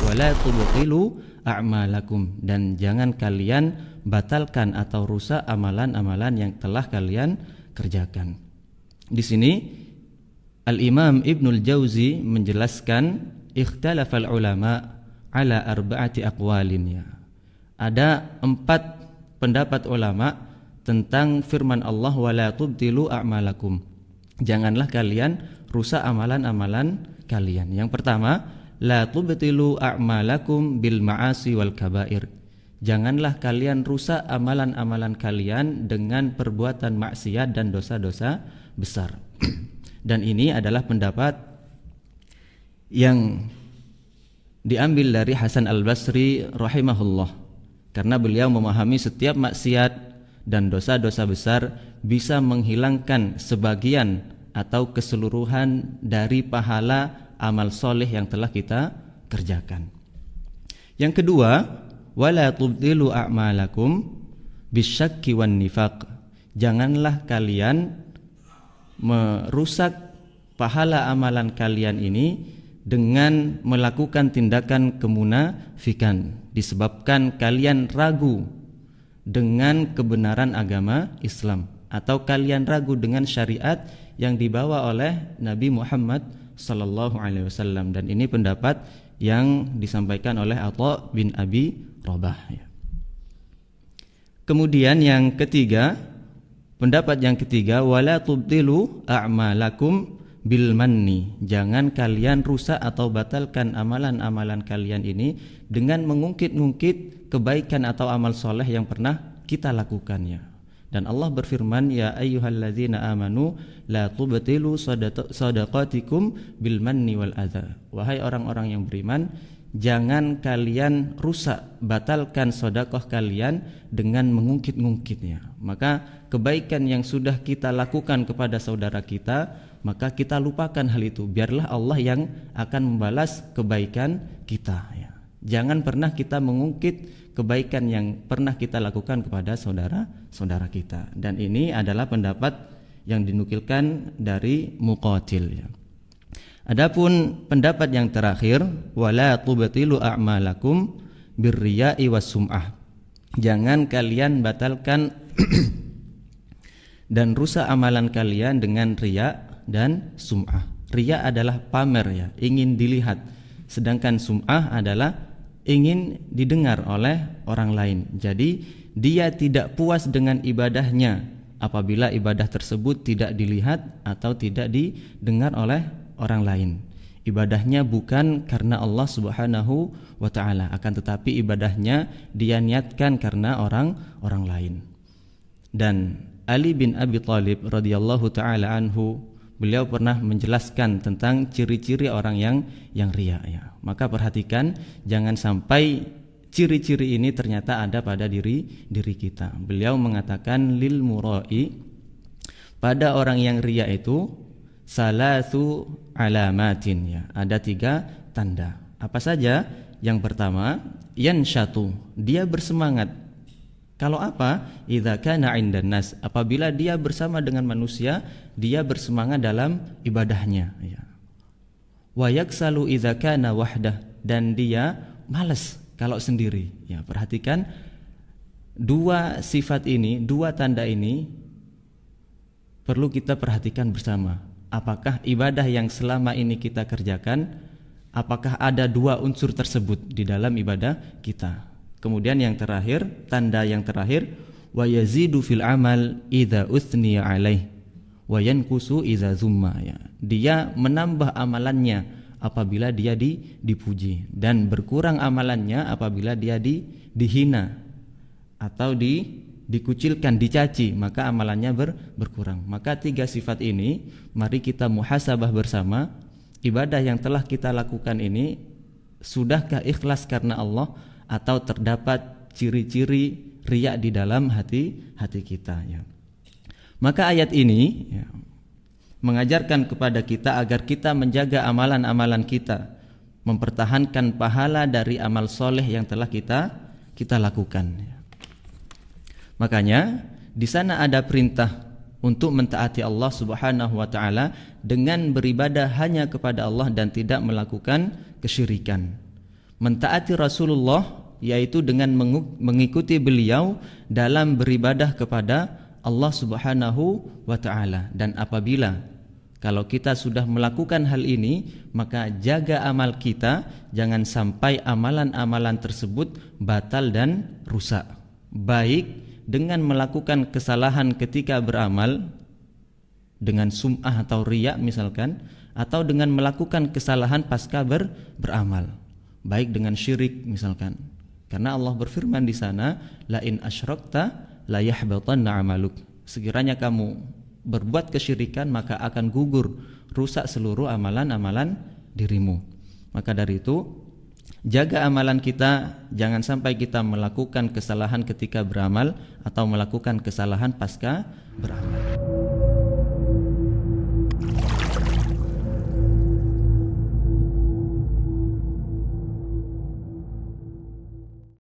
wala tubtilu a'malakum, dan jangan kalian batalkan atau rusak amalan-amalan yang telah kalian kerjakan. Di sini Al-Imam Ibnul Jauzi menjelaskan ikhtalafal ulama ala arba'ati aqwalin, ya. Ada 4 pendapat ulama tentang firman Allah wala tubtilu a'malakum. Janganlah kalian rusak amalan-amalan kalian. Yang pertama, la tubtilu a'malakum bil ma'asi wal kabair. Janganlah kalian rusak amalan-amalan kalian dengan perbuatan maksiat dan dosa-dosa besar. Dan ini adalah pendapat yang diambil dari Hasan Al-Basri rahimahullah, karena beliau memahami setiap maksiat dan dosa-dosa besar bisa menghilangkan sebagian atau keseluruhan dari pahala amal soleh yang telah kita kerjakan. Yang kedua, wala tubtilu a'malakum bisyakki wan nifaq. Janganlah kalian merusak pahala amalan kalian ini dengan melakukan tindakan kemunafikan, disebabkan kalian ragu dengan kebenaran agama Islam, atau kalian ragu dengan syariat yang dibawa oleh Nabi Muhammad sallallahu alaihi wasallam. Dan ini pendapat yang disampaikan oleh Atha bin Abi Rabah, ya. Kemudian yang ketiga, pendapat yang ketiga, wala tubtilu a'malakum bil manni. Jangan kalian rusak atau batalkan amalan-amalan kalian ini dengan mengungkit-ungkit kebaikan atau amal soleh yang pernah kita lakukannya. Dan Allah berfirman, ya ayyuhalladzina amanu la tubtilu shadaqatikum bil manni wal adza. Wahai orang-orang yang beriman, jangan kalian rusak, batalkan sedekah kalian dengan mengungkit-ungkitnya. Maka kebaikan yang sudah kita lakukan kepada saudara kita, maka kita lupakan hal itu. Biarlah Allah yang akan membalas kebaikan kita, ya. Jangan pernah kita mengungkit kebaikan yang pernah kita lakukan kepada saudara-saudara kita. Dan ini adalah pendapat yang dinukilkan dari Muqatil, ya. Adapun pendapat yang terakhir, wala tubtilu a'malakum birriya'i was-sum'ah. Jangan kalian batalkan dan rusak amalan kalian dengan riya dan sum'ah. Riya adalah pamer, ya, ingin dilihat. Sedangkan sum'ah adalah ingin didengar oleh orang lain. Jadi dia tidak puas dengan ibadahnya apabila ibadah tersebut tidak dilihat atau tidak didengar oleh orang lain. Ibadahnya bukan karena Allah Subhanahu wa ta'ala, akan tetapi ibadahnya dia niatkan karena orang lain. Dan Ali bin Abi Thalib radhiyallahu ta'ala anhu, beliau pernah menjelaskan tentang ciri-ciri orang yang riya, ya. Maka perhatikan, jangan sampai ciri-ciri ini ternyata ada pada diri kita. Beliau mengatakan lil murai, pada orang yang riya itu salatu alamatin, ya. Ada 3 tanda. Apa saja? Yang pertama, yanshatu, dia bersemangat. Kalau apa? Idza kana 'indan nas, apabila dia bersama dengan manusia, dia bersemangat dalam ibadahnya, ya. Wa yaksalu idza kana wahdah, dan dia malas kalau sendiri, ya. Perhatikan 2 sifat ini, 2 tanda ini perlu kita perhatikan bersama. Apakah ibadah yang selama ini kita kerjakan, apakah ada 2 unsur tersebut di dalam ibadah kita? Kemudian yang terakhir, tanda yang terakhir, wa yazidu fil amal idza uthniya alaih wa yanqusu idza zumma, ya. Dia menambah amalannya apabila dia dipuji, dan berkurang amalannya apabila dia dihina atau dikucilkan, dicaci, maka amalannya berkurang. Maka 3 sifat ini mari kita muhasabah bersama. Ibadah yang telah kita lakukan ini, sudahkah ikhlas karena Allah atau terdapat ciri-ciri riya di dalam hati kita, ya. Maka ayat ini, ya, mengajarkan kepada kita agar kita menjaga amalan-amalan kita, mempertahankan pahala dari amal soleh yang telah kita lakukan, ya. Makanya di sana ada perintah untuk mentaati Allah Subhanahu wa ta'ala dengan beribadah hanya kepada Allah dan tidak melakukan kesyirikan. Mentaati Rasulullah yaitu dengan mengikuti beliau dalam beribadah kepada Allah Subhanahu wa taala. Dan apabila kalau kita sudah melakukan hal ini, maka jaga amal kita, jangan sampai amalan-amalan tersebut batal dan rusak. Baik dengan melakukan kesalahan ketika beramal dengan sum'ah atau riya misalkan, atau dengan melakukan kesalahan pasca beramal, baik dengan syirik misalkan. Karena Allah berfirman di sana, la in asyrakta la yahbatanna amaluk. Sekiranya kamu berbuat kesyirikan, maka akan gugur, rusak seluruh amalan-amalan dirimu. Maka dari itu, jaga amalan kita, jangan sampai kita melakukan kesalahan ketika beramal atau melakukan kesalahan pasca beramal.